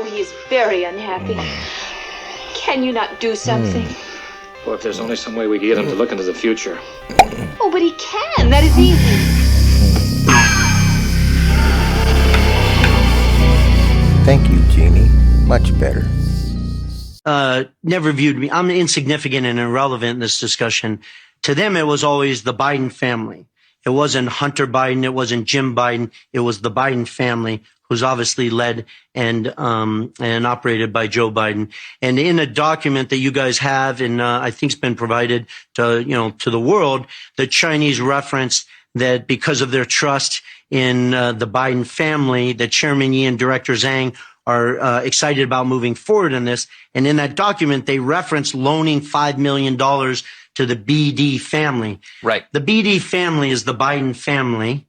Oh, he is very unhappy. Can you not do something? Well, if there's only some way we can get him to look into the future. Oh, but he can. That is easy. Thank you, Jeannie. Much better. Never viewed me. I'm insignificant and irrelevant in this discussion. To them, it was always the Biden family. It wasn't Hunter Biden. It wasn't Jim Biden. It was the Biden family, who's obviously led and operated by Joe Biden. And in a document that you guys have, and I think it's been provided to the world, the Chinese reference that because of their trust in the Biden family, that Chairman Yi and Director Zhang are excited about moving forward in this. And in that document, they reference loaning $5 million to the BD family. Right. The BD family is the Biden family.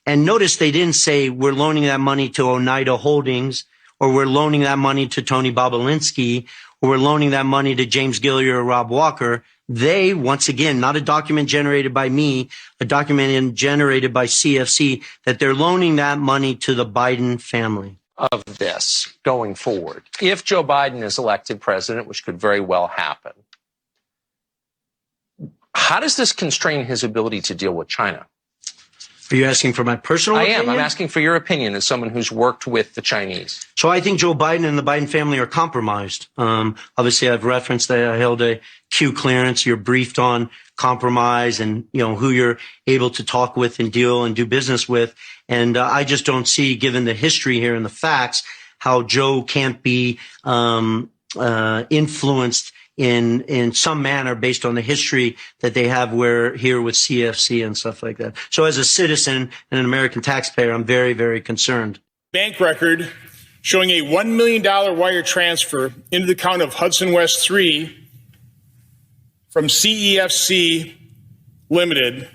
And notice they didn't say we're loaning that money to Oneida Holdings, or we're loaning that money to Tony Bobolinsky, or we're loaning that money to James Gilliar or Rob Walker. They, once again, not a document generated by me, a document generated by CFC, that they're loaning that money to the Biden family. Of this going forward, if Joe Biden is elected president, which could very well happen, how does this constrain his ability to deal with China? Are you asking for my personal opinion? I'm asking for your opinion as someone who's worked with the Chinese. So I think Joe Biden and the Biden family are compromised. Obviously, I've referenced that I held a Q clearance. You're briefed on compromise and, who you're able to talk with and deal and do business with. And I just don't see, given the history here and the facts, how Joe can't be influenced in some manner based on the history that they have here with CFC and stuff like that. So as a citizen and an American taxpayer, I'm very, very concerned. Bank record showing a $1 million wire transfer into the account of Hudson West 3 from CEFC Limited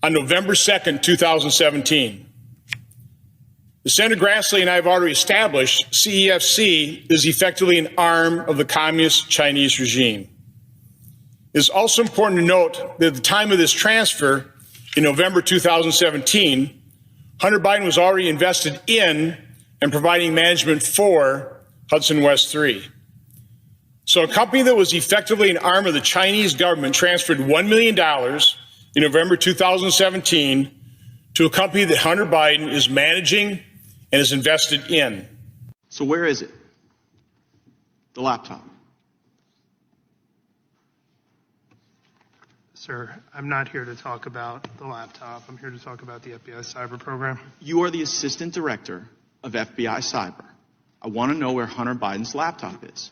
on November 2nd, 2017. As Senator Grassley and I have already established, CEFC is effectively an arm of the Communist Chinese regime. It is also important to note that at the time of this transfer, in November 2017, Hunter Biden was already invested in and providing management for Hudson West 3. So a company that was effectively an arm of the Chinese government transferred $1 million in November 2017 to a company that Hunter Biden is managing and is invested in. So where is it? The laptop. Sir, I'm not here to talk about the laptop. I'm here to talk about the FBI cyber program. You are the assistant director of FBI cyber. I want to know where Hunter Biden's laptop is.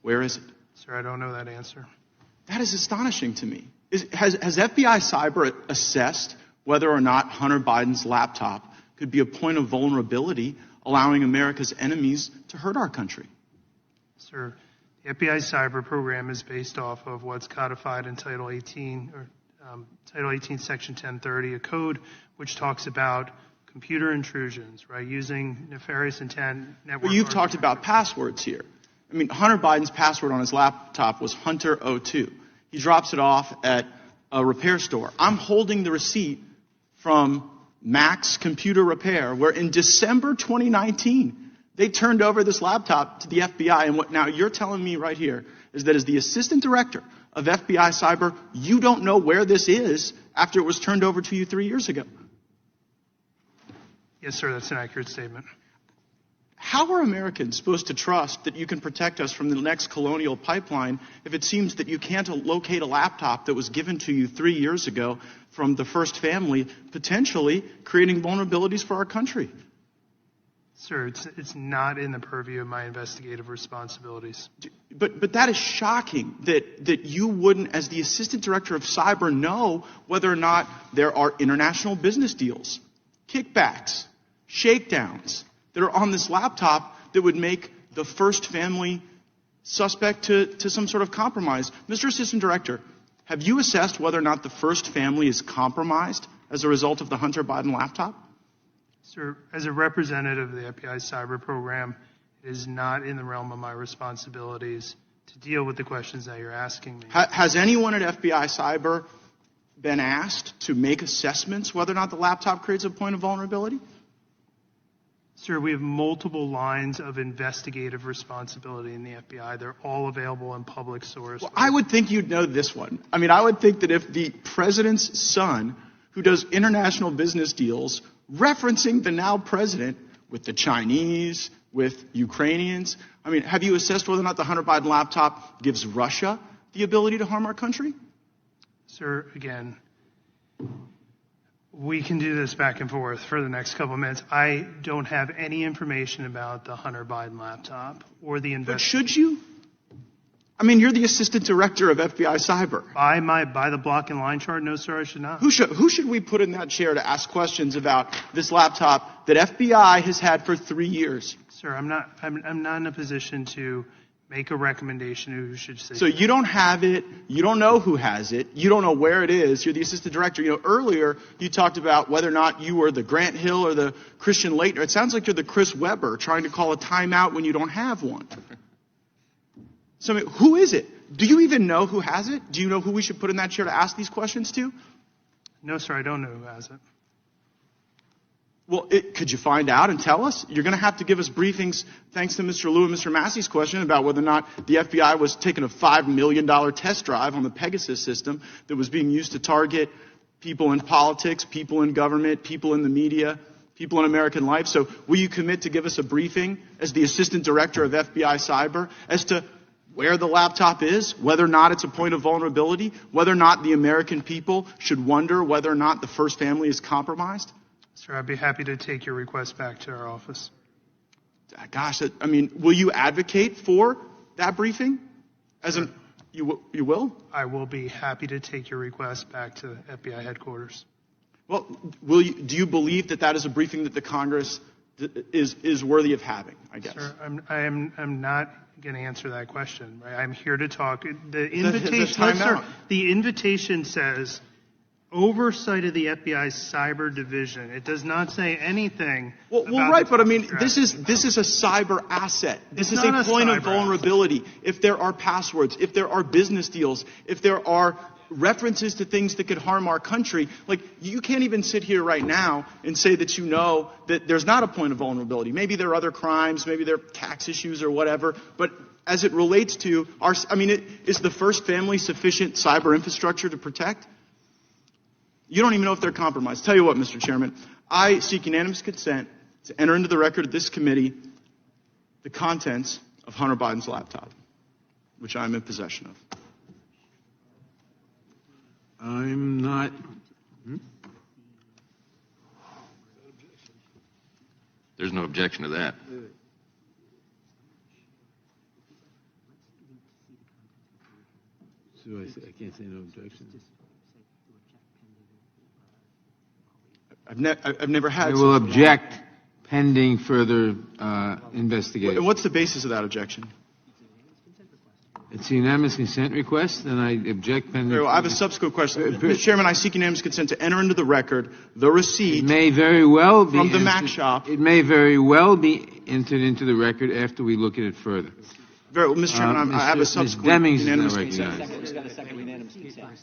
Where is it? Sir, I don't know that answer. That is astonishing to me. Has FBI cyber assessed whether or not Hunter Biden's laptop could be a point of vulnerability, allowing America's enemies to hurt our country? Sir, the FBI cyber program is based off of what's codified in Title 18, Title 18, Section 1030, a code which talks about computer intrusions, right, using nefarious intent network. Well, you've talked about passwords here. I mean, Hunter Biden's password on his laptop was Hunter02. He drops it off at a repair store. I'm holding the receipt from Max Computer Repair, where in December 2019, they turned over this laptop to the FBI. And what now you're telling me right here is that as the assistant director of FBI cyber, you don't know where this is after it was turned over to you 3 years ago. Yes, sir, that's an accurate statement. How are Americans supposed to trust that you can protect us from the next colonial pipeline if it seems that you can't locate a laptop that was given to you 3 years ago from the first family, potentially creating vulnerabilities for our country? Sir, it's not in the purview of my investigative responsibilities. But that is shocking that you wouldn't, as the assistant director of cyber, know whether or not there are international business deals, kickbacks, shakedowns that are on this laptop that would make the first family suspect to some sort of compromise. Mr. Assistant Director, have you assessed whether or not the first family is compromised as a result of the Hunter Biden laptop? Sir, as a representative of the FBI cyber program, it is not in the realm of my responsibilities to deal with the questions that you're asking me. Has anyone at FBI cyber been asked to make assessments whether or not the laptop creates a point of vulnerability? Sir, we have multiple lines of investigative responsibility in the FBI. They're all available in public source. Well, I would think you'd know this one. I mean, I would think that if the president's son, who does international business deals, referencing the now president with the Chinese, with Ukrainians, I mean, have you assessed whether or not the Hunter Biden laptop gives Russia the ability to harm our country? Sir, again, we can do this back and forth for the next couple of minutes. I don't have any information about the Hunter Biden laptop or the But should you? I mean, you're the assistant director of FBI Cyber. By the block and line chart, no, sir, I should not. Who should we put in that chair to ask questions about this laptop that FBI has had for 3 years? Sir, I'm not in a position to make a recommendation who should say. So you don't have it. You don't know who has it. You don't know where it is. You're the assistant director. You know, earlier you talked about whether or not you were the Grant Hill or the Christian Laettner. It sounds like you're the Chris Webber trying to call a timeout when you don't have one. So I mean, who is it? Do you even know who has it? Do you know who we should put in that chair to ask these questions to? No, sir, I don't know who has it. Well, could you find out and tell us? You're going to have to give us briefings, thanks to Mr. Liu and Mr. Massey's question about whether or not the FBI was taking a $5 million test drive on the Pegasus system that was being used to target people in politics, people in government, people in the media, people in American life. So will you commit to give us a briefing as the assistant director of FBI Cyber as to where the laptop is, whether or not it's a point of vulnerability, whether or not the American people should wonder whether or not the first family is compromised? Sir, I'd be happy to take your request back to our office. Gosh, I mean, will you advocate for that briefing? You will? I will be happy to take your request back to FBI headquarters. Well, do you believe that is a briefing that the Congress is worthy of having, I guess? Sir, I'm not going to answer that question. Right? I'm here to talk. The invitation says oversight of the FBI's cyber division. It does not say anything. Well, right, but I mean, this is a cyber asset. This is a point of vulnerability. If there are passwords, if there are business deals, if there are references to things that could harm our country, like you can't even sit here right now and say that you know that there's not a point of vulnerability. Maybe there are other crimes, maybe there are tax issues or whatever, but as it relates to is the first family sufficient cyber infrastructure to protect? You don't even know if they're compromised. Tell you what, Mr. Chairman, I seek unanimous consent to enter into the record of this committee the contents of Hunter Biden's laptop, which I am in possession of. I'm not. There's no objection to that. So I can't say no objection. I've never had. I will object pending further investigation. What's the basis of that objection? It's a unanimous consent request, and I object pending. Very well, I have a subsequent question. Mr. Chairman, I seek unanimous consent to enter into the record the receipt. It may very well be from the Mac shop. It may very well be entered into the record after we look at it further. Very well, Mr. Chairman, I have a subsequent unanimous consent.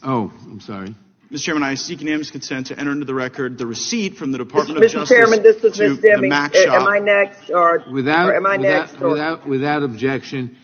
Oh, I'm sorry. Mr. Chairman, I seek unanimous consent to enter into the record the receipt from the Department of Justice. Mr. Chairman, this is to Ms. Deming. the Mac shop. Am I next, or am I next? Without objection,